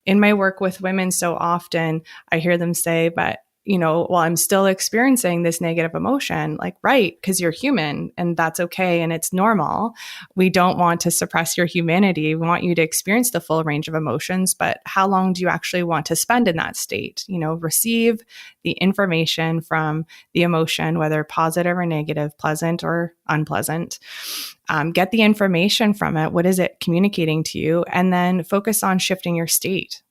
in my work with women, so often I hear them say, but well, I'm still experiencing this negative emotion. Like, right, because you're human and that's okay and it's normal. We don't want to suppress your humanity. We want you to experience the full range of emotions, but how long do you actually want to spend in that state? Receive the information from the emotion, whether positive or negative, pleasant or unpleasant. Get the information from it. What is it communicating to you? And then focus on shifting your state.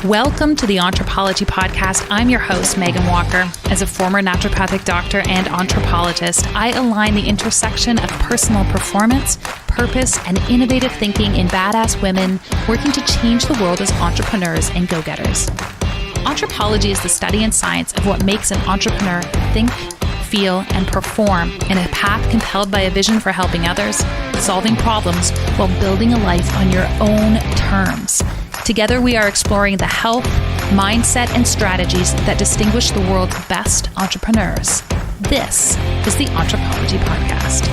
Welcome to the Anthropology Podcast. I'm your host, Megan Walker. As a former naturopathic doctor and anthropologist, I align the intersection of personal performance, purpose, and innovative thinking in badass women working to change the world as entrepreneurs and go-getters. Anthropology is the study and science of what makes an entrepreneur think, feel, and perform in a path compelled by a vision for helping others, solving problems, while building a life on your own terms. Together, we are exploring the health, mindset, and strategies that distinguish the world's best entrepreneurs. This is the Anthropology Podcast.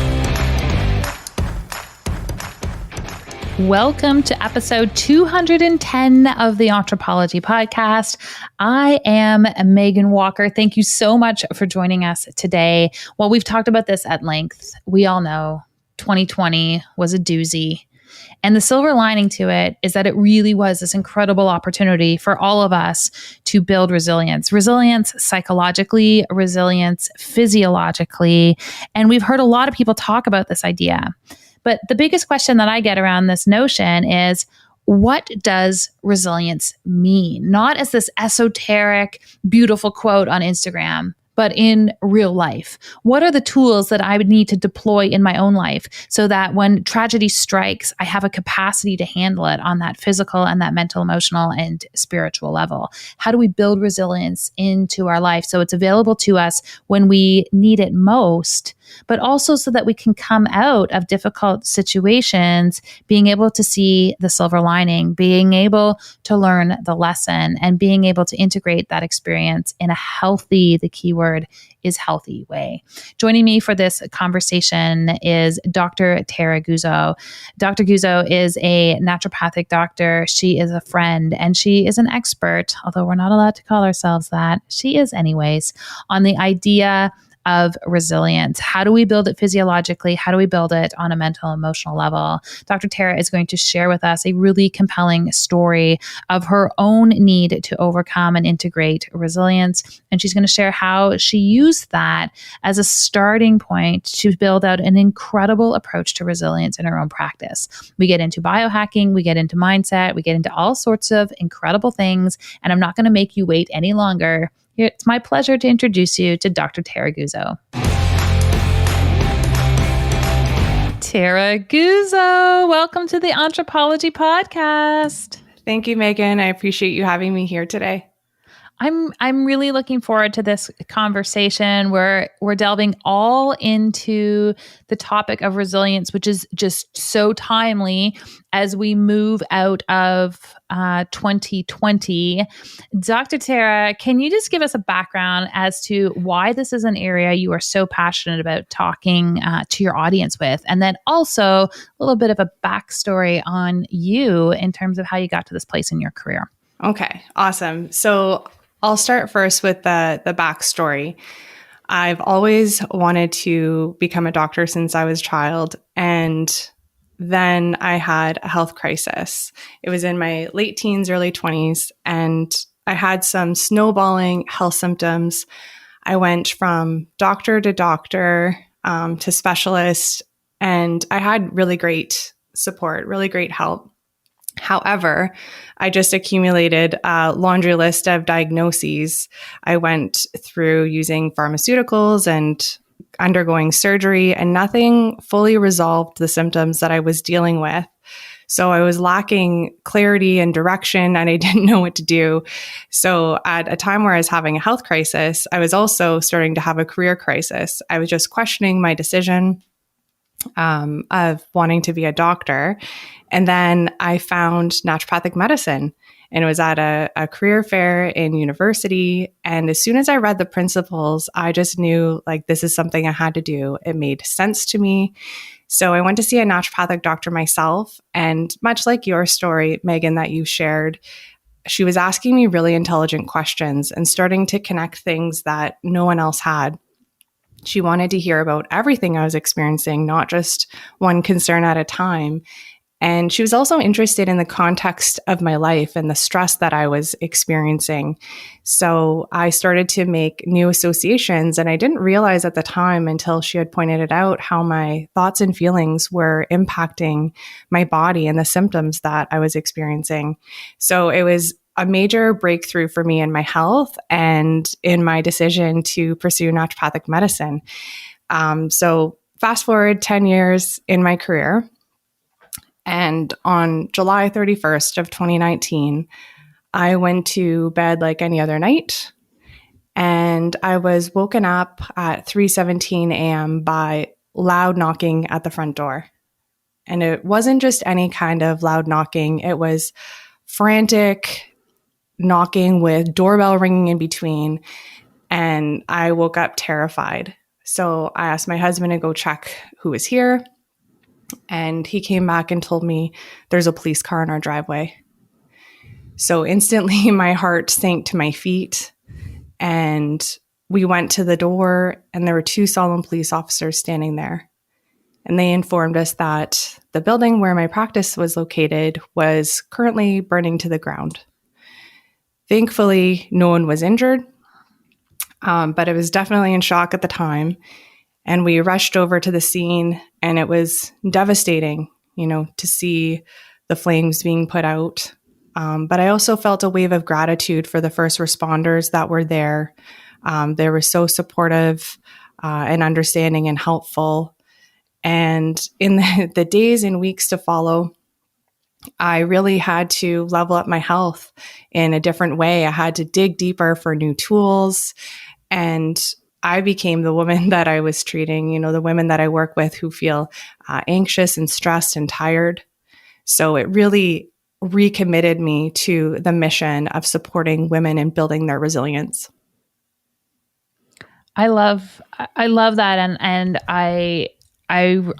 Welcome to episode 210 of the Anthropology Podcast. I am Megan Walker. Thank you so much for joining us today. Well, we've talked about this at length. We all know 2020 was a doozy. And the silver lining to it is that it really was this incredible opportunity for all of us to build resilience psychologically, resilience physiologically. And we've heard a lot of people talk about this idea. But the biggest question that I get around this notion is, what does resilience mean? Not as this esoteric, beautiful quote on Instagram, but in real life. What are the tools that I would need to deploy in my own life so that when tragedy strikes, I have a capacity to handle it on that physical and that mental, emotional, and spiritual level? How do we build resilience into our life so it's available to us when we need it most, but also so that we can come out of difficult situations being able to see the silver lining, being able to learn the lesson, and being able to integrate that experience in a healthy, the key word is healthy way. Joining me for this conversation is Dr. Tara Guzzo. Dr. Guzzo is a naturopathic doctor. She is a friend and she is an expert, although we're not allowed to call ourselves that. She is anyways, on the idea of resilience. How do we build it physiologically? How do we build it on a mental, emotional level? Dr. Tara is going to share with us a really compelling story of her own need to overcome and integrate resilience. And she's going to share how she used that as a starting point to build out an incredible approach to resilience in her own practice. We get into biohacking, we get into mindset, we get into all sorts of incredible things. And I'm not going to make you wait any longer. It's my pleasure to introduce you to Dr. Tara Guzzo. Tara Guzzo, welcome to the Anthropology Podcast. Thank you, Megan. I appreciate you having me here today. I'm really looking forward to this conversation where we're delving all into the topic of resilience, which is just so timely as we move out of 2020. Dr. Tara, can you just give us a background as to why this is an area you are so passionate about talking to your audience with? And then also a little bit of a backstory on you in terms of how you got to this place in your career. Okay, awesome. So I'll start first with the backstory. I've always wanted to become a doctor since I was a child, and then I had a health crisis. It was in my late teens, early 20s, and I had some snowballing health symptoms. I went from doctor to doctor to specialist, and I had really great support, really great help. However, I just accumulated a laundry list of diagnoses. I went through using pharmaceuticals and undergoing surgery, and nothing fully resolved the symptoms that I was dealing with. So I was lacking clarity and direction, and I didn't know what to do. So at a time where I was having a health crisis, I was also starting to have a career crisis. I was just questioning my decision of wanting to be a doctor. And then I found naturopathic medicine, and it was at a career fair in university. And as soon as I read the principles, I just knew like this is something I had to do. It made sense to me. So I went to see a naturopathic doctor myself. And much like your story, Megan, that you shared, she was asking me really intelligent questions and starting to connect things that no one else had. She wanted to hear about everything I was experiencing, not just one concern at a time. And she was also interested in the context of my life and the stress that I was experiencing. So I started to make new associations, and I didn't realize at the time until she had pointed it out how my thoughts and feelings were impacting my body and the symptoms that I was experiencing. So it was a major breakthrough for me in my health and in my decision to pursue naturopathic medicine. So fast forward 10 years in my career. And on July 31st of 2019, I went to bed like any other night. And I was woken up at 3:17 a.m. by loud knocking at the front door. And it wasn't just any kind of loud knocking. It was frantic knocking with doorbell ringing in between. And I woke up terrified. So I asked my husband to go check who was here. And he came back and told me there's a police car in our driveway. So instantly my heart sank to my feet, and we went to the door, and there were two solemn police officers standing there. And they informed us that the building where my practice was located was currently burning to the ground. Thankfully, no one was injured, but it was definitely in shock at the time. And we rushed over to the scene, and it was devastating, to see the flames being put out. But I also felt a wave of gratitude for the first responders that were there. They were so supportive and understanding and helpful. And in the days and weeks to follow, I really had to level up my health in a different way. I had to dig deeper for new tools, and I became the woman that I was treating, the women that I work with who feel anxious and stressed and tired. So it really recommitted me to the mission of supporting women and building their resilience. I love that. And I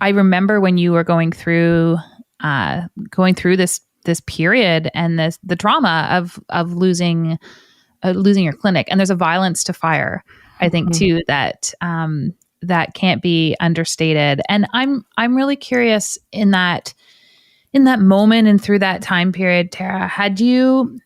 remember when you were going through this period and the trauma of losing your clinic. And there's a violence to fire, I think, too, that can't be understated. And I'm really curious in that moment and through that time period, Tara, had you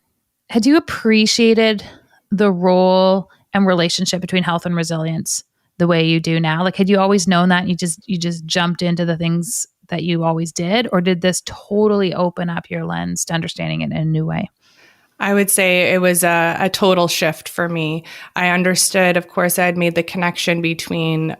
appreciated the role and relationship between health and resilience the way you do now? Like, had you always known that and you just jumped into the things that you always did, or did this totally open up your lens to understanding it in a new way? I would say it was a total shift for me. I understood, of course, I had made the connection between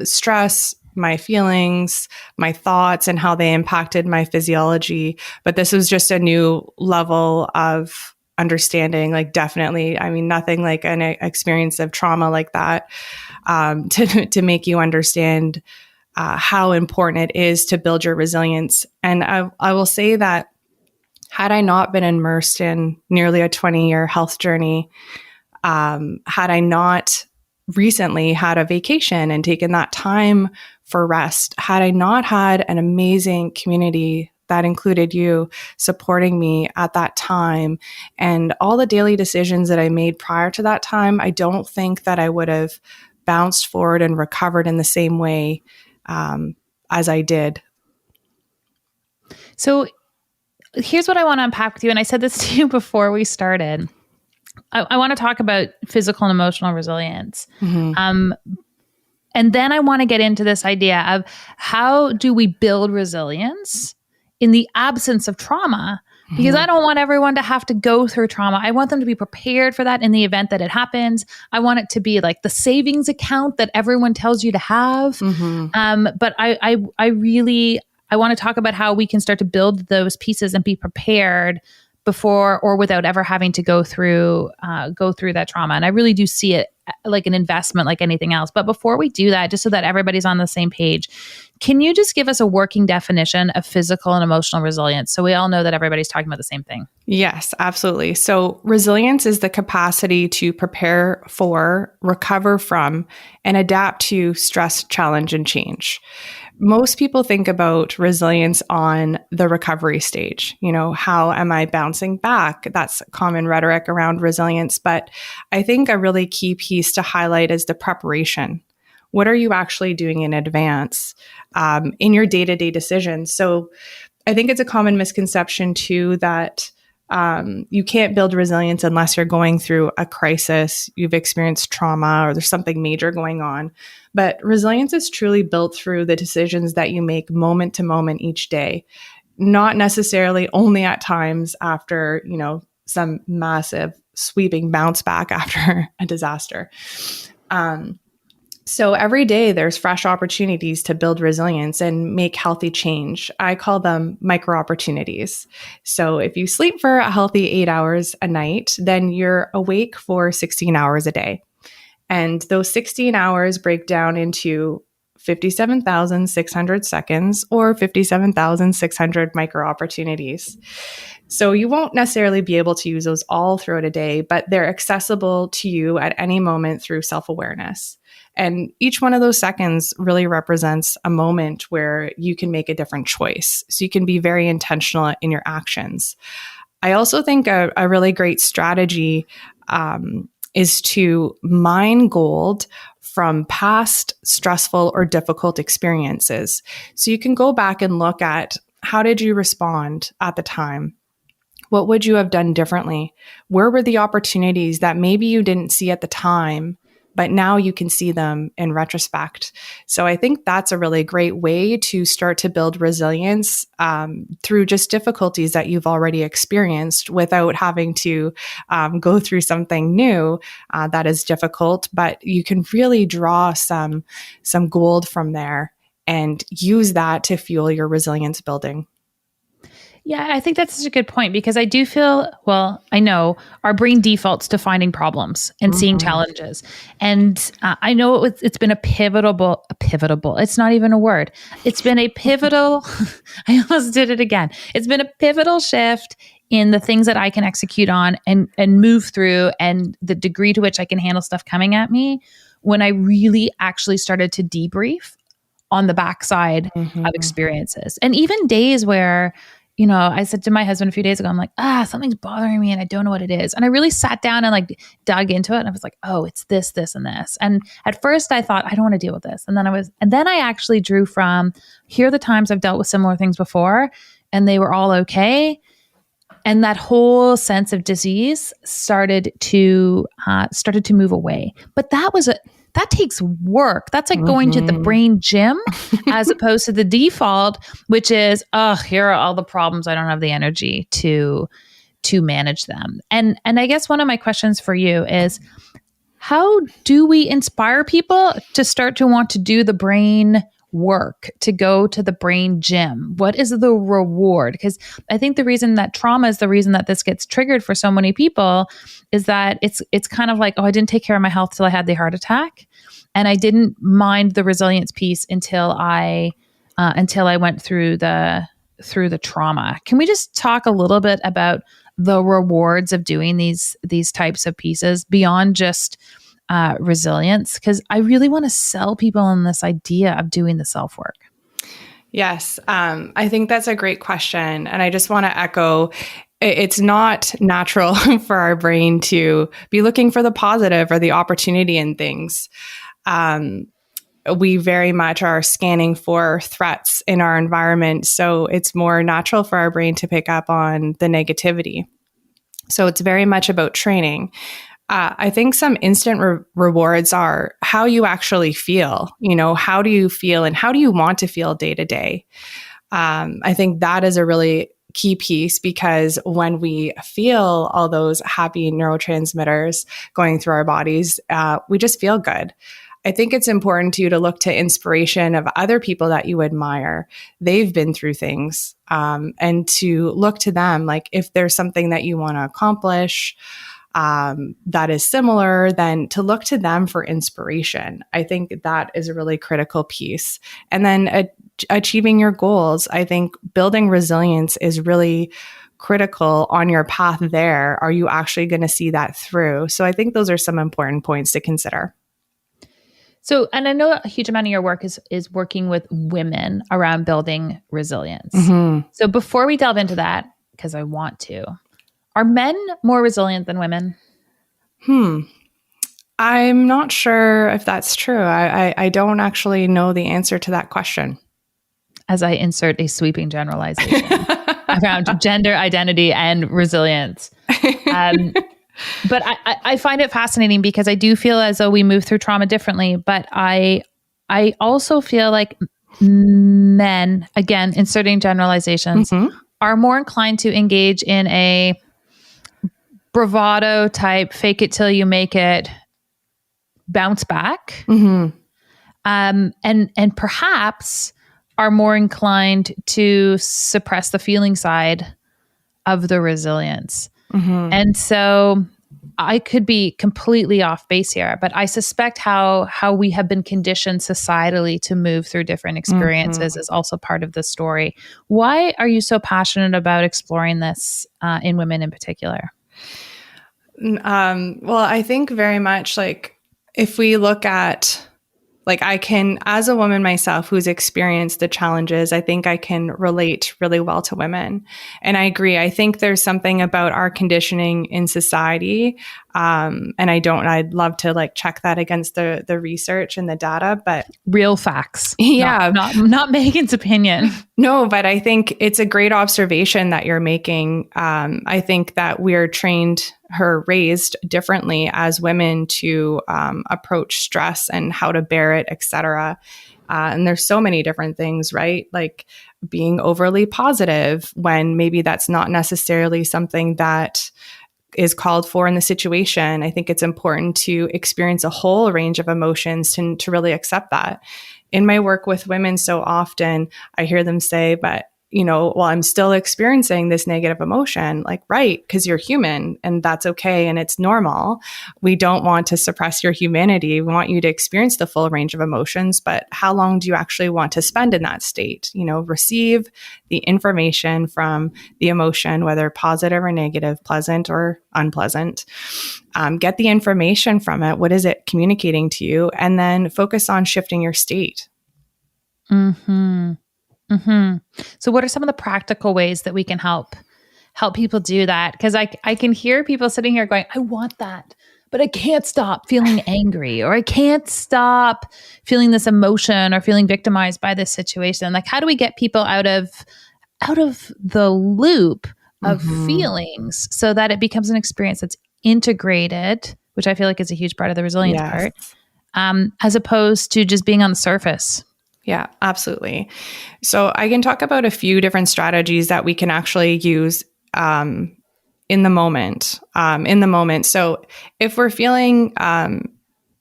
stress, my feelings, my thoughts, and how they impacted my physiology. But this was just a new level of understanding, like definitely, nothing like an experience of trauma like that to make you understand how important it is to build your resilience. And I will say that had I not been immersed in nearly a 20-year health journey, had I not recently had a vacation and taken that time for rest, had I not had an amazing community that included you supporting me at that time and all the daily decisions that I made prior to that time, I don't think that I would have bounced forward and recovered in the same way as I did. So here's what I want to unpack with you. And I said this to you before we started. I want to talk about physical and emotional resilience. Mm-hmm. And then I want to get into this idea of how do we build resilience in the absence of trauma? Because I don't want everyone to have to go through trauma. I want them to be prepared for that in the event that it happens. I want it to be like the savings account that everyone tells you to have. Mm-hmm. But I really want to talk about how we can start to build those pieces and be prepared before or without ever having to go through that trauma. And I really do see it like an investment like anything else. But before we do that, just so that everybody's on the same page, can you just give us a working definition of physical and emotional resilience so we all know that everybody's talking about the same thing? Yes, absolutely. So resilience is the capacity to prepare for, recover from, and adapt to stress, challenge, and change. Most people think about resilience on the recovery stage. How am I bouncing back? That's common rhetoric around resilience. But I think a really key piece to highlight is the preparation. What are you actually doing in advance in your day-to-day decisions? So I think it's a common misconception too that you can't build resilience unless you're going through a crisis, you've experienced trauma, or there's something major going on. But resilience is truly built through the decisions that you make moment to moment each day, not necessarily only at times after, some massive sweeping bounce back after a disaster. So every day there's fresh opportunities to build resilience and make healthy change. I call them micro opportunities. So if you sleep for a healthy 8 hours a night, then you're awake for 16 hours a day. And those 16 hours break down into 57,600 seconds or 57,600 micro opportunities. So you won't necessarily be able to use those all throughout a day, but they're accessible to you at any moment through self-awareness. And each one of those seconds really represents a moment where you can make a different choice. So you can be very intentional in your actions. I also think a really great strategy is to mine gold from past stressful or difficult experiences. So you can go back and look at, how did you respond at the time? What would you have done differently? Where were the opportunities that maybe you didn't see at the time, but now you can see them in retrospect? So I think that's a really great way to start to build resilience through just difficulties that you've already experienced without having to go through something new that is difficult. But you can really draw some gold from there and use that to fuel your resilience building. Yeah, I think that's such a good point because I do feel, I know our brain defaults to finding problems and seeing challenges. And I know it's been a pivotal, it's not even a word. It's been a pivotal, I almost did it again. It's been a pivotal shift in the things that I can execute on and move through, and the degree to which I can handle stuff coming at me, when I really actually started to debrief on the backside of experiences. And even days where, I said to my husband a few days ago, I'm like, something's bothering me and I don't know what it is. And I really sat down and dug into it. And I was like, oh, it's this, this, and this. And at first I thought, I don't want to deal with this. And then I actually drew from, here are the times I've dealt with similar things before and they were all okay. And that whole sense of disease started to move away. But that takes work. That's like going to the brain gym as opposed to the default, which is, here are all the problems. I don't have the energy to manage them. And I guess one of my questions for you is, how do we inspire people to start to want to do the brain work, to go to the brain gym? What is the reward? Because I think the reason that trauma is the reason that this gets triggered for so many people is that it's kind of like, I didn't take care of my health till I had the heart attack, and I didn't mind the resilience piece until I went through the trauma. Can we just talk a little bit about the rewards of doing these types of pieces beyond just resilience? Because I really want to sell people on this idea of doing the self-work. Yes, I think that's a great question. And I just want to echo, it's not natural for our brain to be looking for the positive or the opportunity in things. We very much are scanning for threats in our environment. So it's more natural for our brain to pick up on the negativity. So it's very much about training. I think some instant rewards are how you actually feel. How do you feel and how do you want to feel day to day? I think that is a really key piece, because when we feel all those happy neurotransmitters going through our bodies, we just feel good. I think it's important to you to look to inspiration of other people that you admire. They've been through things, and to look to them. Like if there's something that you want to accomplish that is similar, then to look to them for inspiration. I think that is a really critical piece. And then achieving your goals. I think building resilience is really critical on your path there. Are you actually going to see that through? So I think those are some important points to consider. So, and I know a huge amount of your work is working with women around building resilience. Mm-hmm. So before we delve into that, because I want to, are men more resilient than women? I'm not sure if that's true. I don't actually know the answer to that question. As I insert a sweeping generalization around gender identity and resilience. But I find it fascinating because I do feel as though we move through trauma differently. But I also feel like men, again, inserting generalizations, are more inclined to engage in a bravado type, fake it till you make it, bounce back. And perhaps are more inclined to suppress the feeling side of the resilience. And so I could be completely off base here, but I suspect how we have been conditioned societally to move through different experiences is also part of the story. Why are you so passionate about exploring this in women in particular? Well, I think very much like if we look at like I can, as a woman myself who's experienced the challenges, I think I can relate really well to women. And I agree. I think there's something about our conditioning in society. And I'd love to like check that against the research and the data, but real facts. Yeah. Not Megan's opinion. No, but I think it's a great observation that you're making. I think that we're raised differently as women to approach stress and how to bear it, etc. And there's so many different things, right? Like being overly positive when maybe that's not necessarily something that is called for in the situation. I think it's important to experience a whole range of emotions to really accept that. In my work with women, so often I hear them say, but well, I'm still experiencing this negative emotion. Like, right, because you're human and that's okay and it's normal. We don't want to suppress your humanity. We want you to experience the full range of emotions, but how long do you actually want to spend in that state? Receive the information from the emotion, whether positive or negative, pleasant or unpleasant. Get the information from it. What is it communicating to you? And then focus on shifting your state. So what are some of the practical ways that we can help people do that? Because I can hear people sitting here going, I want that, but I can't stop feeling angry, or I can't stop feeling this emotion or feeling victimized by this situation. Like, how do we get people out of the loop of feelings so that it becomes an experience that's integrated, which I feel like is a huge part of the resilience part, as opposed to just being on the surface? Yeah, absolutely. So I can talk about a few different strategies that we can actually use in the moment. So if we're feeling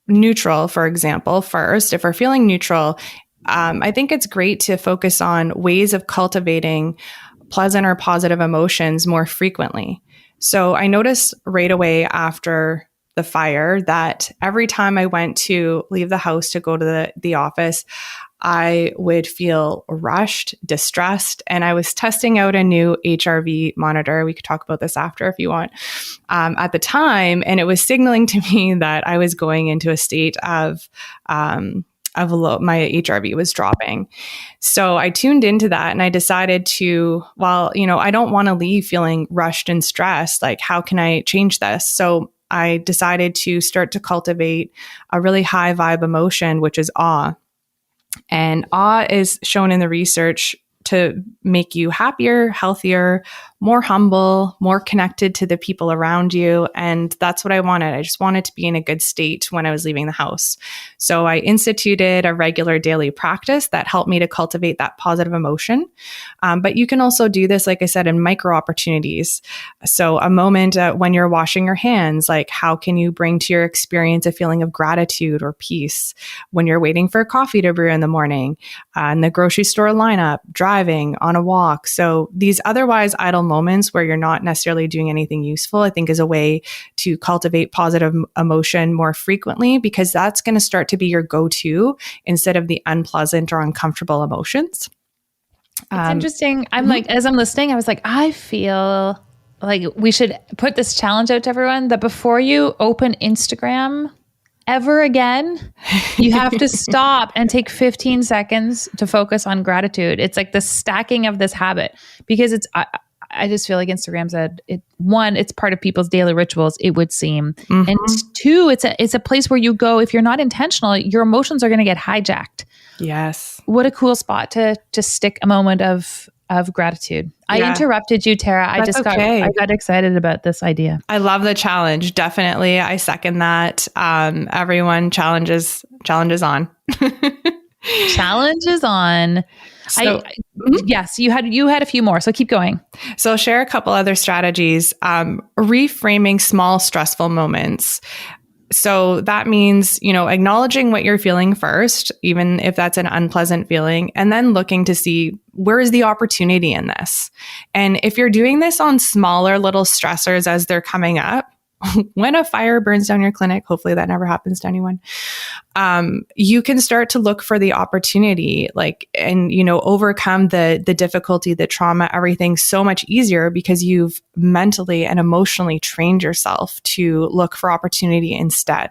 neutral, for example, if we're feeling neutral, I think it's great to focus on ways of cultivating pleasant or positive emotions more frequently. So I noticed right away after the fire that every time I went to leave the house to go to the office, I would feel rushed, distressed, and I was testing out a new HRV monitor. We could talk about this after if you want. At the time, and it was signaling to me that I was going into a state of my HRV was dropping. So I tuned into that and I decided to, I don't want to leave feeling rushed and stressed. Like, how can I change this? So I decided to start to cultivate a really high vibe emotion, which is awe. And awe is shown in the research to make you happier, healthier, more humble, more connected to the people around you. And that's what I wanted. I just wanted to be in a good state when I was leaving the house. So I instituted a regular daily practice that helped me to cultivate that positive emotion. But you can also do this, like I said, in micro opportunities. So a moment when you're washing your hands, like how can you bring to your experience a feeling of gratitude or peace? When you're waiting for coffee to brew in the morning, in the grocery store lineup, driving, on a walk. So these otherwise idle moments where you're not necessarily doing anything useful, I think is a way to cultivate positive emotion more frequently, because that's going to start to be your go-to instead of the unpleasant or uncomfortable emotions. It's interesting. I'm like, as I'm listening, I was like, I feel like we should put this challenge out to everyone that before you open Instagram, ever again, you have to stop and take 15 seconds to focus on gratitude. It's like the stacking of this habit, because I just feel like Instagram said it. One, it's part of people's daily rituals, it would seem. Mm-hmm. And two, it's a place where you go, if you're not intentional, your emotions are going to get hijacked. Yes. What a cool spot to stick a moment of gratitude. I interrupted you, Tara. I got excited about this idea. I love the challenge. Definitely. I second that. Everyone challenges on. Challenge is on. So, yes, you had a few more, so keep going. So I'll share a couple other strategies. Reframing small stressful moments. So that means, acknowledging what you're feeling first, even if that's an unpleasant feeling, and then looking to see where is the opportunity in this. And if you're doing this on smaller little stressors as they're coming up, when a fire burns down your clinic, hopefully that never happens to anyone, you can start to look for the opportunity, and overcome the difficulty, the trauma, everything so much easier because you've mentally and emotionally trained yourself to look for opportunity instead.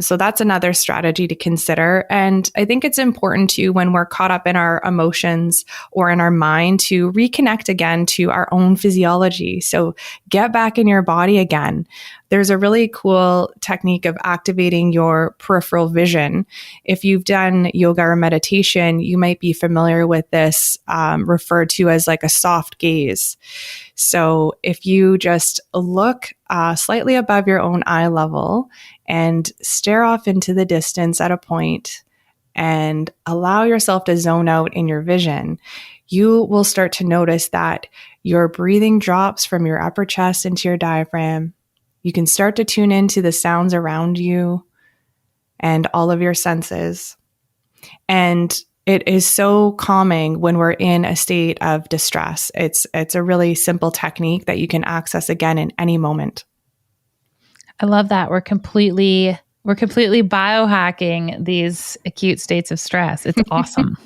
So that's another strategy to consider. And I think it's important too, when we're caught up in our emotions or in our mind, to reconnect again to our own physiology. So get back in your body again. There's a really cool technique of activating your peripheral vision. If you've done yoga or meditation, you might be familiar with this, referred to as like a soft gaze. So if you just look slightly above your own eye level and stare off into the distance at a point and allow yourself to zone out in your vision, you will start to notice that your breathing drops from your upper chest into your diaphragm. You can start to tune into the sounds around you and all of your senses. And it is so calming when we're in a state of distress. It's a really simple technique that you can access again in any moment. I love that. We're completely biohacking these acute states of stress. It's awesome.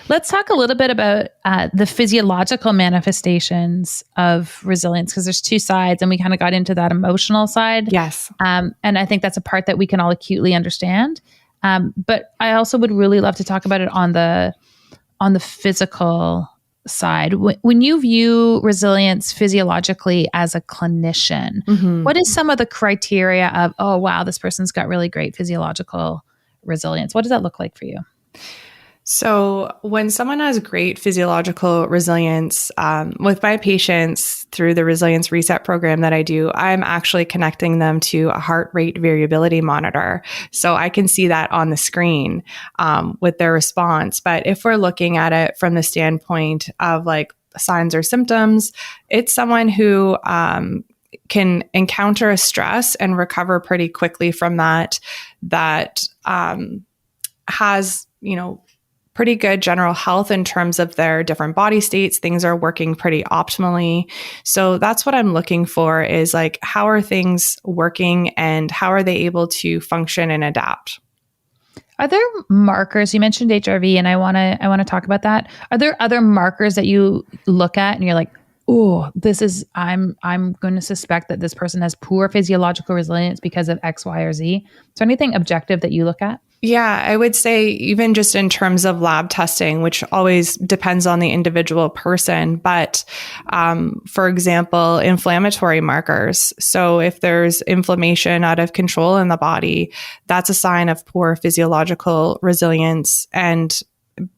Let's talk a little bit about the physiological manifestations of resilience, because there's two sides, and we kind of got into that emotional side. Yes. And I think that's a part that we can all acutely understand. But I also would really love to talk about it on the physical side. When you view resilience physiologically as a clinician, what is some of the criteria of, oh, wow, this person's got really great physiological resilience? What does that look like for you? So when someone has great physiological resilience, with my patients through the resilience reset program that I do, I'm actually connecting them to a heart rate variability monitor. So I can see that on the screen with their response. But if we're looking at it from the standpoint of like signs or symptoms, it's someone who can encounter a stress and recover pretty quickly from that has, pretty good general health in terms of their different body states. Things are working pretty optimally. So that's what I'm looking for, is like, how are things working and how are they able to function and adapt? Are there markers? You mentioned HRV, and I want to talk about that. Are there other markers that you look at and you're like, oh, I'm going to suspect that this person has poor physiological resilience because of X, Y, or Z? Is there anything objective that you look at? Yeah, I would say even just in terms of lab testing, which always depends on the individual person. But for example, inflammatory markers. So if there's inflammation out of control in the body, that's a sign of poor physiological resilience. And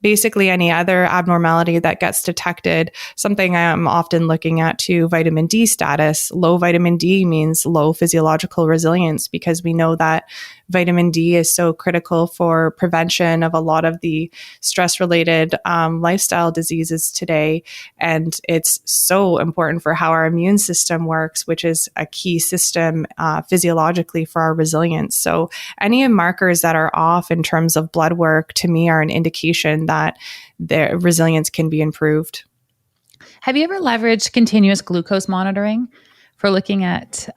basically any other abnormality that gets detected. Something I'm often looking at too, vitamin D status. Low vitamin D means low physiological resilience, because we know that vitamin D is so critical for prevention of a lot of the stress-related lifestyle diseases today. And it's so important for how our immune system works, which is a key system physiologically for our resilience. So any markers that are off in terms of blood work, to me, are an indication that their resilience can be improved. Have you ever leveraged continuous glucose monitoring for looking at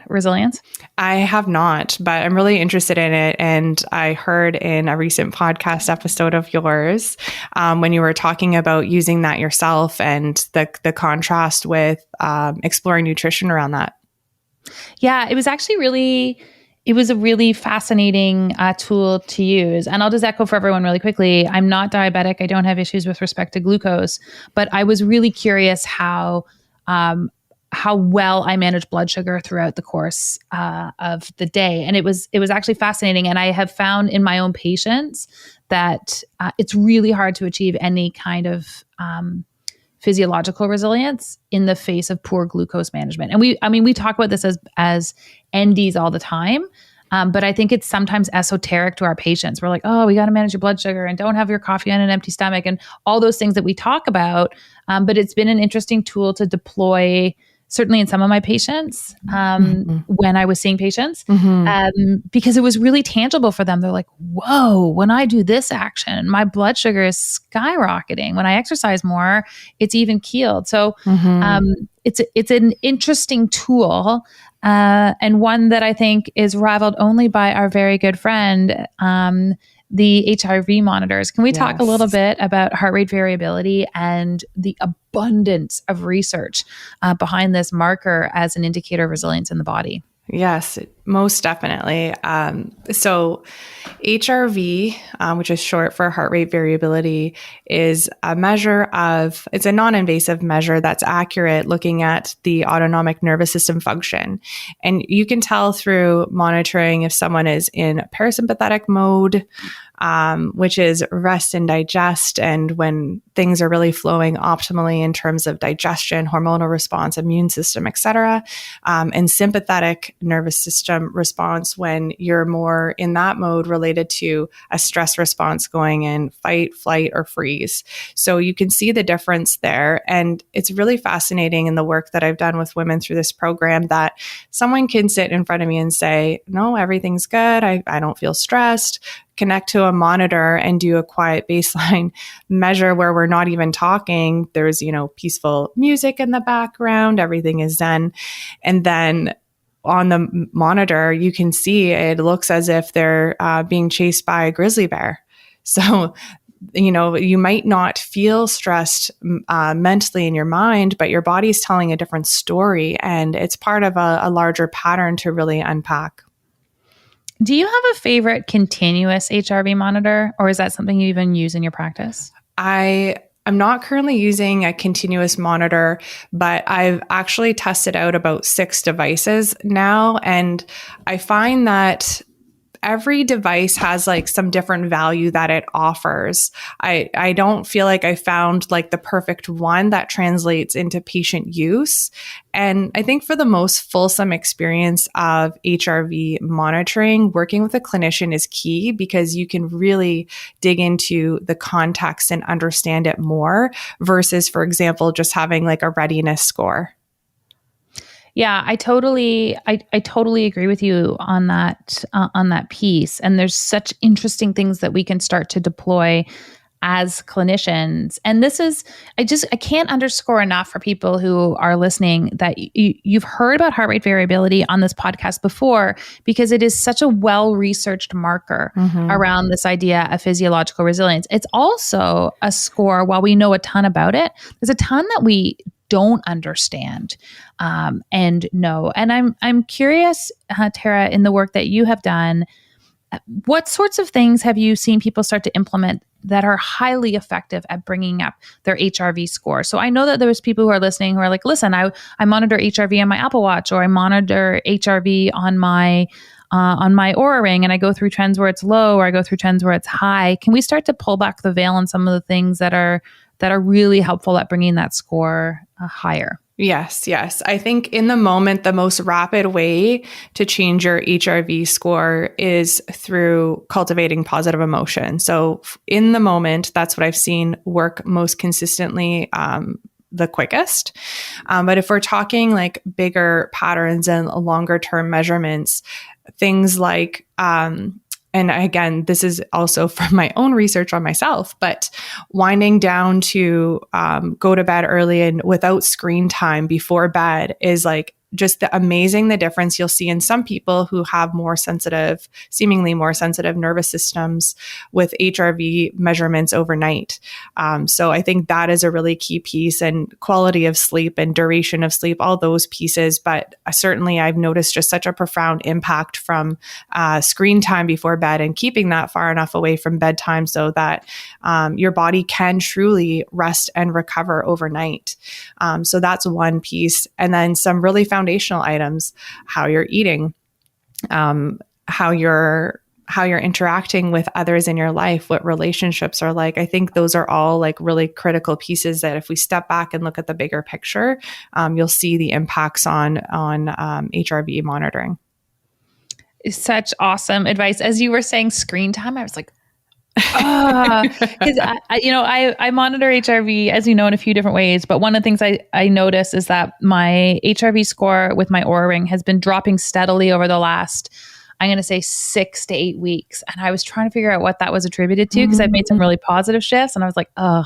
resilience? I have not, but I'm really interested in it. And I heard in a recent podcast episode of yours, when you were talking about using that yourself and the contrast with exploring nutrition around that. Yeah, it was actually it was a really fascinating tool to use. And I'll just echo for everyone really quickly. I'm not diabetic. I don't have issues with respect to glucose, but I was really curious how well I manage blood sugar throughout the course of the day. And it was actually fascinating. And I have found in my own patients that it's really hard to achieve any kind of physiological resilience in the face of poor glucose management. And we talk about this as NDs all the time. But I think it's sometimes esoteric to our patients. We're like, oh, we got to manage your blood sugar and don't have your coffee on an empty stomach and all those things that we talk about. But it's been an interesting tool to deploy, certainly in some of my patients, when I was seeing patients, because it was really tangible for them. They're like, whoa, when I do this action, my blood sugar is skyrocketing. When I exercise more, it's even keeled. So it's an interesting tool, and one that I think is rivaled only by our very good friend, the HRV monitors. Can we talk a little bit about heart rate variability and the abundance of research behind this marker as an indicator of resilience in the body? Yes, most definitely. So HRV, which is short for heart rate variability, is a measure it's a non-invasive measure that's accurate looking at the autonomic nervous system function. And you can tell through monitoring if someone is in parasympathetic mode, which is rest and digest, and when things are really flowing optimally in terms of digestion, hormonal response, immune system, etc., and sympathetic nervous system response when you're more in that mode related to a stress response going in fight, flight, or freeze. So you can see the difference there. And it's really fascinating in the work that I've done with women through this program that someone can sit in front of me and say, no, everything's good. I don't feel stressed. Connect to a monitor and do a quiet baseline measure where we're not even talking. There's, peaceful music in the background. Everything is zen. And then on the monitor, you can see it looks as if they're being chased by a grizzly bear. So, you might not feel stressed mentally in your mind, but your body's telling a different story. And it's part of a larger pattern to really unpack. Do you have a favorite continuous HRV monitor, or is that something you even use in your practice? I'm not currently using a continuous monitor, but I've actually tested out about 6 devices now. And I find that every device has like some different value that it offers. I don't feel like I found like the perfect one that translates into patient use. And I think for the most fulsome experience of HRV monitoring, working with a clinician is key because you can really dig into the context and understand it more versus, for example, just having like a readiness score. Yeah, I totally agree with you on that piece. And there's such interesting things that we can start to deploy as clinicians. And this is, I can't underscore enough for people who are listening that you've heard about heart rate variability on this podcast before, because it is such a well-researched marker around this idea of physiological resilience. It's also a score, while we know a ton about it, there's a ton that we don't understand and know. And I'm curious, Tara, in the work that you have done, what sorts of things have you seen people start to implement that are highly effective at bringing up their HRV score? So I know that there's people who are listening who are like, listen, I monitor HRV on my Apple Watch, or I monitor HRV on my Oura Ring, and I go through trends where it's low, or I go through trends where it's high. Can we start to pull back the veil on some of the things that are really helpful at bringing that score higher? Yes. I think in the moment, the most rapid way to change your HRV score is through cultivating positive emotion. So in the moment, that's what I've seen work most consistently, the quickest. But if we're talking like bigger patterns and longer term measurements, things like, and again, this is also from my own research on myself, but winding down to go to bed early and without screen time before bed is like just the difference you'll see in some people who have more sensitive, seemingly more sensitive nervous systems with HRV measurements overnight. So I think that is a really key piece, and quality of sleep and duration of sleep, all those pieces. But certainly I've noticed just such a profound impact from screen time before bed and keeping that far enough away from bedtime so that your body can truly rest and recover overnight. So that's one piece. And then some really foundational items, how you're eating, how you're interacting with others in your life, what relationships are like. I think those are all like really critical pieces that if we step back and look at the bigger picture, you'll see the impacts on HRV monitoring. Such awesome advice. As you were saying screen time, I was like, because I monitor HRV, as you know, in a few different ways. But one of the things I notice is that my HRV score with my Oura Ring has been dropping steadily over the last, I'm going to say 6 to 8 weeks. And I was trying to figure out what that was attributed to, because I've made some really positive shifts. And I was like, I've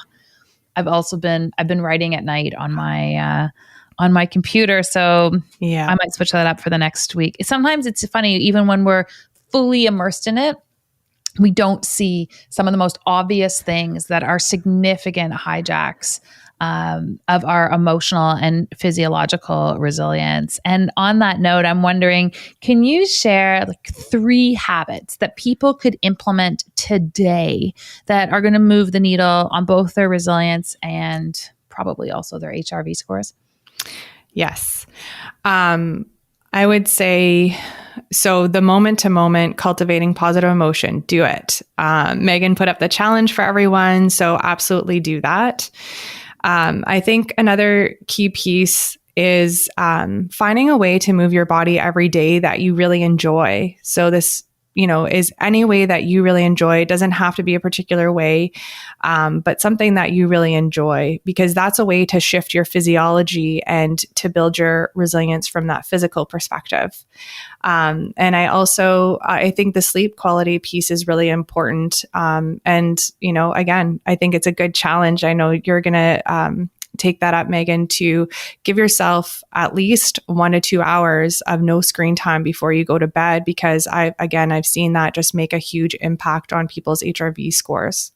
been writing at night on my computer. So I might switch that up for the next week. Sometimes it's funny, even when we're fully immersed in it, we don't see some of the most obvious things that are significant hijacks of our emotional and physiological resilience. And on that note, I'm wondering, can you share like 3 habits that people could implement today that are going to move the needle on both their resilience and probably also their HRV scores? Yes. I would say, so the moment to moment cultivating positive emotion, do it. Megan put up the challenge for everyone. So absolutely do that. I think another key piece is finding a way to move your body every day that you really enjoy. So this, is any way that you really enjoy. It doesn't have to be a particular way, but something that you really enjoy, because that's a way to shift your physiology and to build your resilience from that physical perspective. And I think the sleep quality piece is really important. And, again, I think it's a good challenge. I know you're going to, take that up, Megan, to give yourself at least 1 to 2 hours of no screen time before you go to bed, because I've seen that just make a huge impact on people's HRV scores.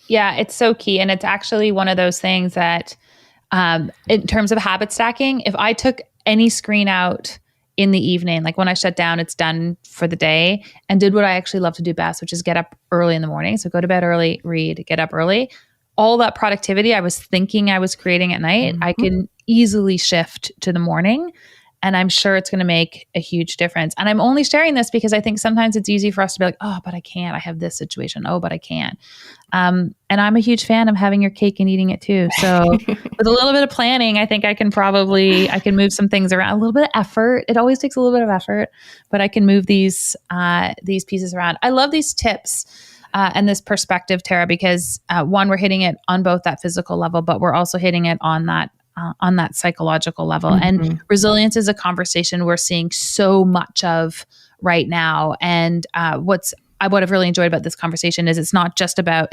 Yeah, it's so key. And it's actually one of those things that in terms of habit stacking, if I took any screen out in the evening, like when I shut down, it's done for the day, and did what I actually love to do best, which is get up early in the morning. So go to bed early, read, get up early. All that productivity I was thinking I was creating at night, I can easily shift to the morning. And I'm sure it's going to make a huge difference. And I'm only sharing this because I think sometimes it's easy for us to be like, oh, but I can't. I have this situation. Oh, but I can't. And I'm a huge fan of having your cake and eating it too. So with a little bit of planning, I think I can move some things around. A little bit of effort. It always takes a little bit of effort, but I can move these pieces around. I love these tips. And this perspective, Tara, because one, we're hitting it on both that physical level, but we're also hitting it on that psychological level. And resilience is a conversation we're seeing so much of right now. And what I've really enjoyed about this conversation is it's not just about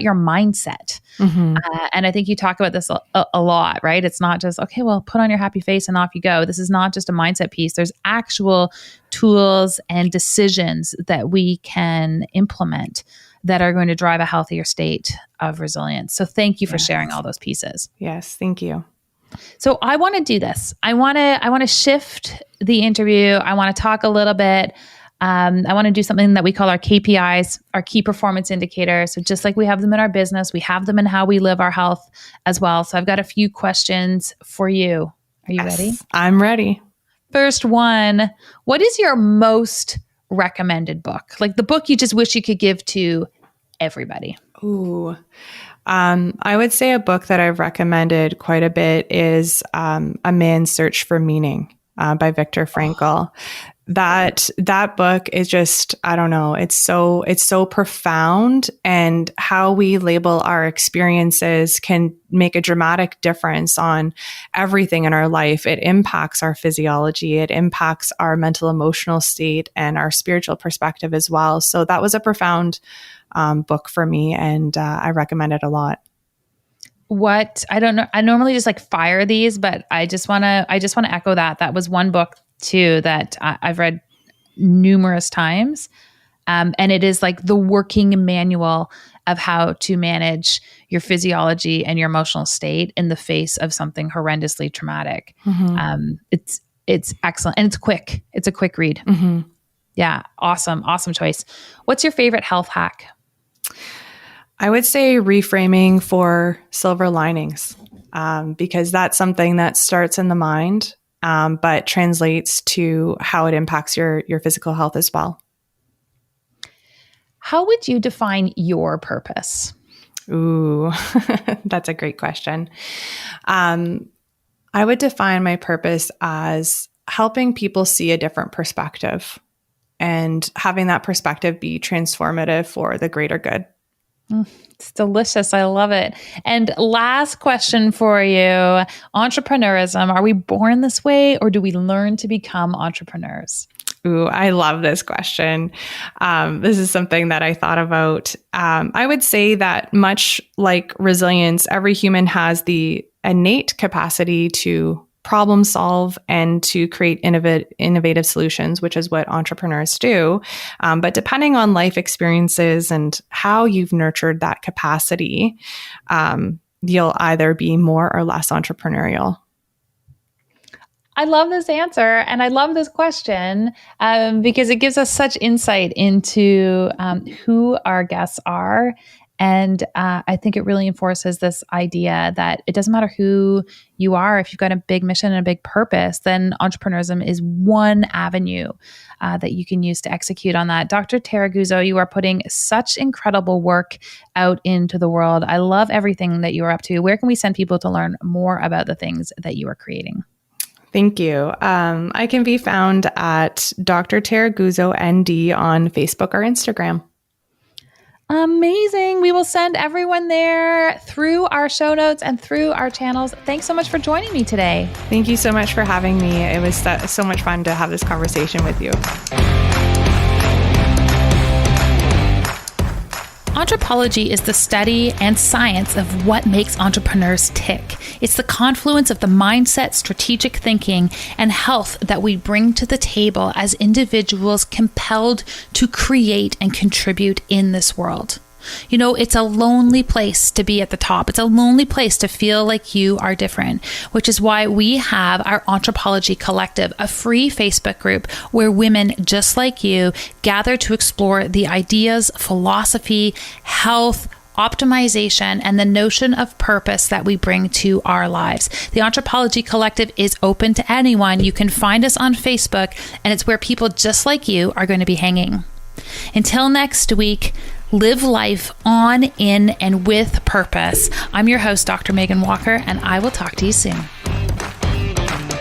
your mindset. And I think you talk about this a lot, right? It's not just, okay, well, put on your happy face and off you go. This is not just a mindset piece. There's actual tools and decisions that we can implement that are going to drive a healthier state of resilience. So thank you for sharing all those pieces. Yes, thank you. So I want to do this. I want to shift the interview. I want to talk a little bit. I want to do something that we call our KPIs, our key performance indicators. So just like we have them in our business, we have them in how we live our health as well. So I've got a few questions for you. Are you ready? I'm ready. First one, what is your most recommended book? Like the book you just wish you could give to everybody? Ooh. I would say a book that I've recommended quite a bit is A Man's Search for Meaning by Viktor Frankl. That book is just, I don't know, it's so profound, and how we label our experiences can make a dramatic difference on everything in our life. It impacts our physiology, it impacts our mental emotional state and our spiritual perspective as well. So that was a profound book for me, and I recommend it a lot. what, I don't know. I normally just like fire these, but I just want to echo that. That was one book too that I've read numerous times. And it is like the working manual of how to manage your physiology and your emotional state in the face of something horrendously traumatic. It's excellent. And it's quick. It's a quick read. Yeah. Awesome. Awesome choice. What's your favorite health hack? I would say reframing for silver linings, because that's something that starts in the mind, but translates to how it impacts your physical health as well. How would you define your purpose? Ooh, that's a great question. I would define my purpose as helping people see a different perspective and having that perspective be transformative for the greater good. It's delicious. I love it. And last question for you, entrepreneurism. Are we born this way or do we learn to become entrepreneurs? Ooh, I love this question. This is something that I thought about. I would say that much like resilience, every human has the innate capacity to problem solve and to create innovative solutions, which is what entrepreneurs do. But depending on life experiences and how you've nurtured that capacity, you'll either be more or less entrepreneurial. I love this answer and I love this question because it gives us such insight into who our guests are. And I think it really enforces this idea that it doesn't matter who you are. If you've got a big mission and a big purpose, then entrepreneurism is one avenue that you can use to execute on that. Dr. Tara Guzzo, you are putting such incredible work out into the world. I love everything that you are up to. Where can we send people to learn more about the things that you are creating? Thank you. I can be found at Dr. Tara Guzzo ND on Facebook or Instagram. Amazing. We will send everyone there through our show notes and through our channels. Thanks so much for joining me today. Thank you so much for having me. It was so much fun to have this conversation with you. Anthropology is the study and science of what makes entrepreneurs tick. It's the confluence of the mindset, strategic thinking, and health that we bring to the table as individuals compelled to create and contribute in this world. You know, it's a lonely place to be at the top. It's a lonely place to feel like you are different, which is why we have our Anthropology Collective, a free Facebook group where women just like you gather to explore the ideas, philosophy, health, optimization, and the notion of purpose that we bring to our lives. The Anthropology Collective is open to anyone. You can find us on Facebook, and it's where people just like you are going to be hanging. Until next week, live life on, in, and with purpose. I'm your host, Dr. Megan Walker, and I will talk to you soon.